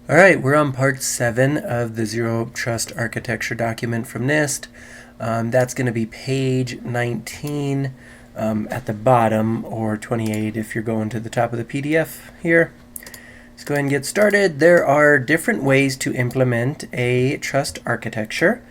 All right, we're on part 7 of the Zero Trust Architecture document from NIST. That's going to be page 19 at the bottom, or 28 if you're going to the top of the PDF here. Let's go ahead and get started. There are different ways to implement a trust architecture.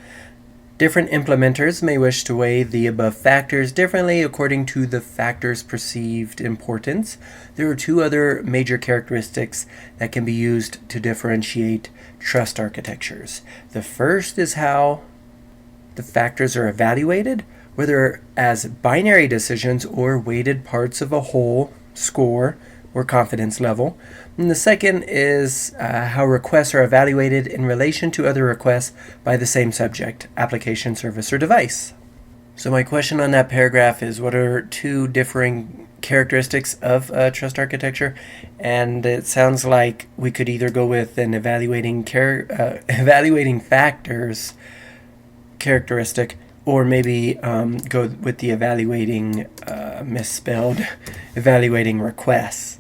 Different implementers may wish to weigh the above factors differently according to the factor's perceived importance. There are two other major characteristics that can be used to differentiate trust architectures. The first is how the factors are evaluated, whether as binary decisions or weighted parts of a whole, score, or confidence level. And the second is how requests are evaluated in relation to other requests by the same subject, application, service, or device. So my question on that paragraph is, what are two differing characteristics of trust architecture? And it sounds like we could either go with an evaluating factors characteristic, or maybe go with the evaluating evaluating requests.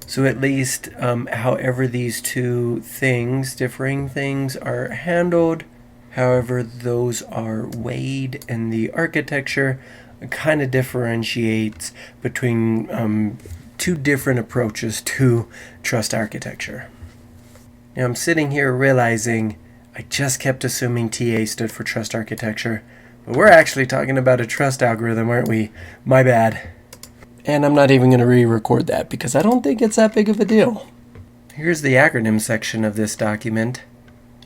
So at least however these two differing things are handled, however those are weighed in the architecture, kind of differentiates between two different approaches to trust architecture. Now I'm sitting here realizing I just kept assuming TA stood for trust architecture, but we're actually talking about a trust algorithm, aren't we? My bad. And I'm not even going to re-record that because I don't think it's that big of a deal. Here's the acronym section of this document.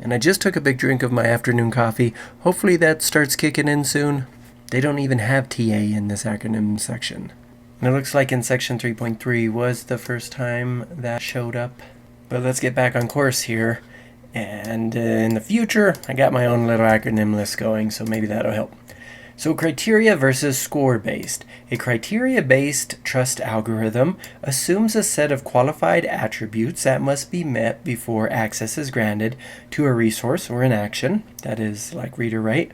And I just took a big drink of my afternoon coffee. Hopefully that starts kicking in soon. They don't even have TA in this acronym section. And it looks like in section 3.3 was the first time that showed up. But let's get back on course here. And in the future, I got my own little acronym list going, so maybe that'll help. So criteria versus score-based. A criteria-based trust algorithm assumes a set of qualified attributes that must be met before access is granted to a resource or an action, that is like read or write.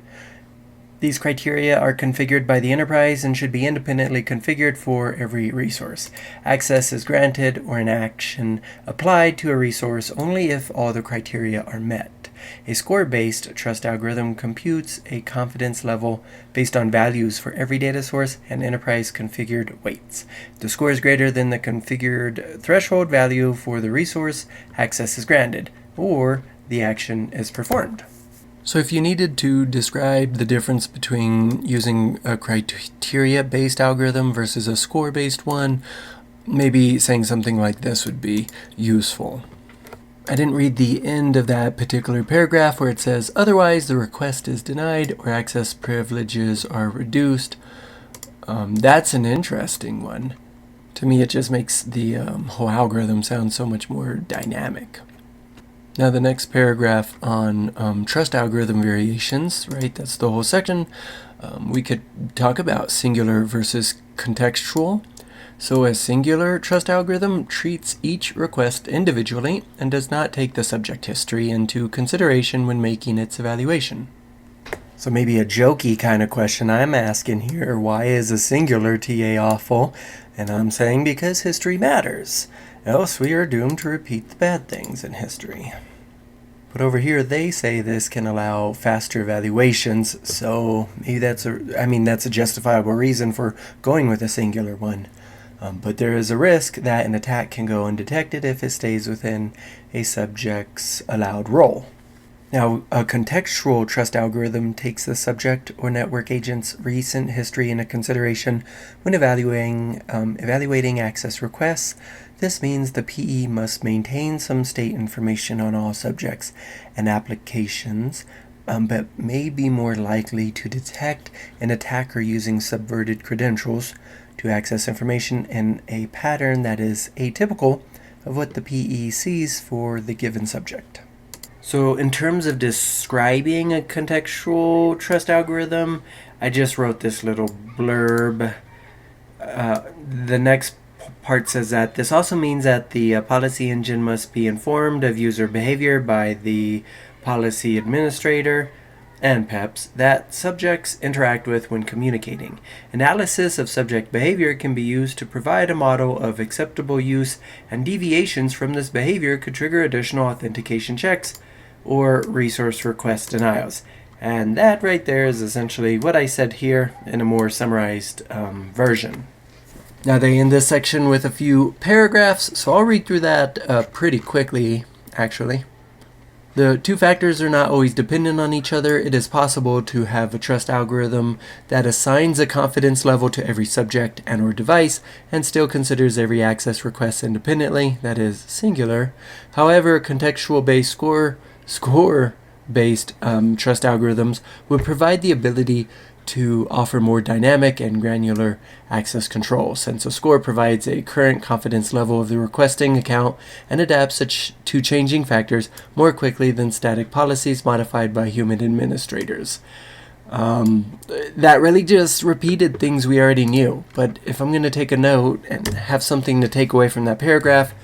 These criteria are configured by the enterprise and should be independently configured for every resource. Access is granted or an action applied to a resource only if all the criteria are met. A score-based trust algorithm computes a confidence level based on values for every data source and enterprise-configured weights. If the score is greater than the configured threshold value for the resource, access is granted, or the action is performed. So if you needed to describe the difference between using a criteria-based algorithm versus a score-based one, maybe saying something like this would be useful. I didn't read the end of that particular paragraph where it says, otherwise the request is denied or access privileges are reduced. That's an interesting one. To me, it just makes the whole algorithm sound so much more dynamic. Now the next paragraph on trust algorithm variations, right? That's the whole section. We could talk about singular versus contextual. So a singular trust algorithm treats each request individually and does not take the subject history into consideration when making its evaluation. So maybe a jokey kind of question I'm asking here, why is a singular TA awful? And I'm saying because history matters. Else we are doomed to repeat the bad things in history. But over here they say this can allow faster evaluations, so maybe that's a justifiable reason for going with a singular one. But there is a risk that an attack can go undetected if it stays within a subject's allowed role. Now, a contextual trust algorithm takes the subject or network agent's recent history into consideration when evaluating access requests. This means the PE must maintain some state information on all subjects and applications, but may be more likely to detect an attacker using subverted credentials to access information in a pattern that is atypical of what the PE sees for the given subject. So in terms of describing a contextual trust algorithm, I just wrote this little blurb. The next part says that this also means that the policy engine must be informed of user behavior by the policy administrator. and PEPs that subjects interact with when communicating. Analysis of subject behavior can be used to provide a model of acceptable use, and deviations from this behavior could trigger additional authentication checks or resource request denials. And that right there is essentially what I said here in a more summarized version. Now they end this section with a few paragraphs, so I'll read through that pretty quickly, actually. The two factors are not always dependent on each other. It is possible to have a trust algorithm that assigns a confidence level to every subject and or device and still considers every access request independently, that is singular. However, contextual-based score-based trust algorithms would provide the ability to offer more dynamic and granular access control, since a score provides a current confidence level of the requesting account and adapts to changing factors more quickly than static policies modified by human administrators. That really just repeated things we already knew, but if I'm going to take a note and have something to take away from that paragraph,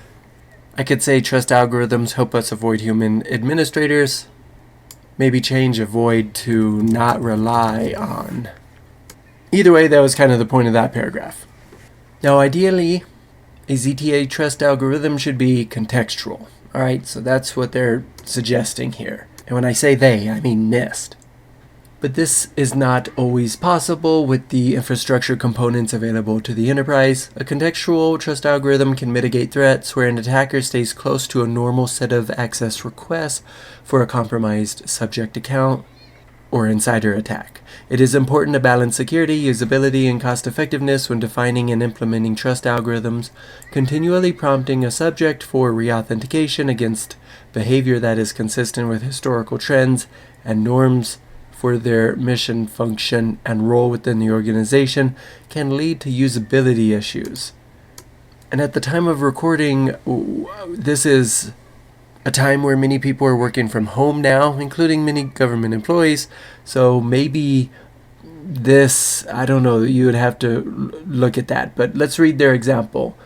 I could say trust algorithms help us avoid human administrators. Maybe change avoid to not rely on. Either way, that was kind of the point of that paragraph. Now, ideally, a ZTA trust algorithm should be contextual. All right, so that's what they're suggesting here. And when I say they, I mean NIST. But this is not always possible with the infrastructure components available to the enterprise. A contextual trust algorithm can mitigate threats where an attacker stays close to a normal set of access requests for a compromised subject account or insider attack. It is important to balance security, usability, and cost effectiveness when defining and implementing trust algorithms, continually prompting a subject for reauthentication against behavior that is consistent with historical trends and norms for their mission, function, and role within the organization can lead to usability issues. And at the time of recording, this is a time where many people are working from home now, including many government employees. So maybe this, I don't know, you would have to look at that. But let's read their example.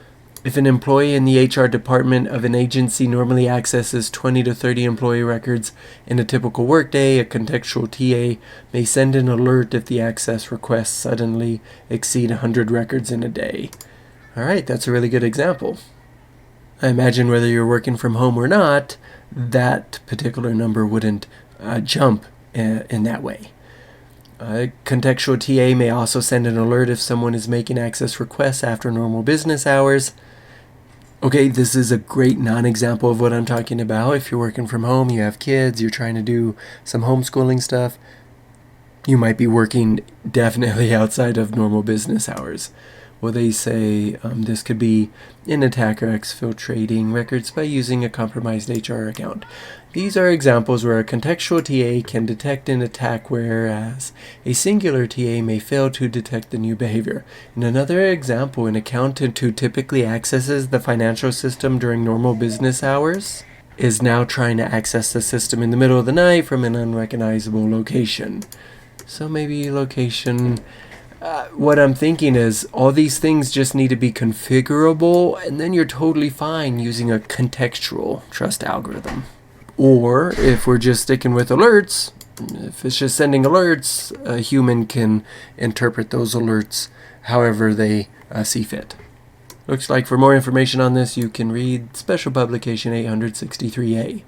If an employee in the HR department of an agency normally accesses 20 to 30 employee records in a typical workday, a contextual TA may send an alert if the access requests suddenly exceed 100 records in a day. All right, that's a really good example. I imagine whether you're working from home or not, that particular number wouldn't jump in that way. Contextual TA may also send an alert if someone is making access requests after normal business hours. Okay, this is a great non-example of what I'm talking about. If you're working from home, you have kids, you're trying to do some homeschooling stuff, you might be working definitely outside of normal business hours. Well, they say this could be an attacker exfiltrating records by using a compromised HR account. These are examples where a contextual TA can detect an attack, whereas a singular TA may fail to detect the new behavior. In another example, an accountant who typically accesses the financial system during normal business hours is now trying to access the system in the middle of the night from an unrecognizable location. So maybe location... what I'm thinking is all these things just need to be configurable, and then you're totally fine using a contextual trust algorithm. Or if we're just sticking with alerts, if it's just sending alerts, a human can interpret those alerts however they see fit. Looks like for more information on this, you can read Special Publication 863A.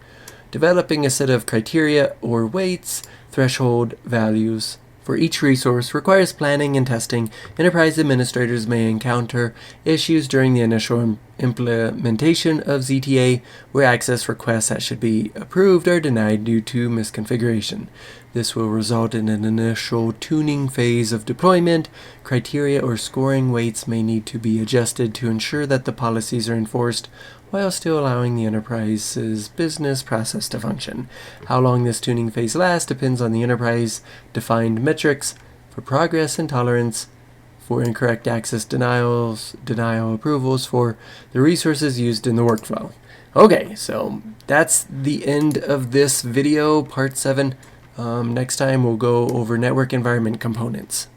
Developing a set of criteria or weights, threshold values for each resource requires planning and testing. Enterprise administrators may encounter issues during the initial implementation of ZTA where access requests that should be approved are denied due to misconfiguration. This will result in an initial tuning phase of deployment. Criteria or scoring weights may need to be adjusted to ensure that the policies are enforced while still allowing the enterprise's business process to function. How long this tuning phase lasts depends on the enterprise-defined metrics for progress and tolerance for incorrect access denial approvals for the resources used in the workflow. Okay, so that's the end of this video, part 7. Next time we'll go over network environment components.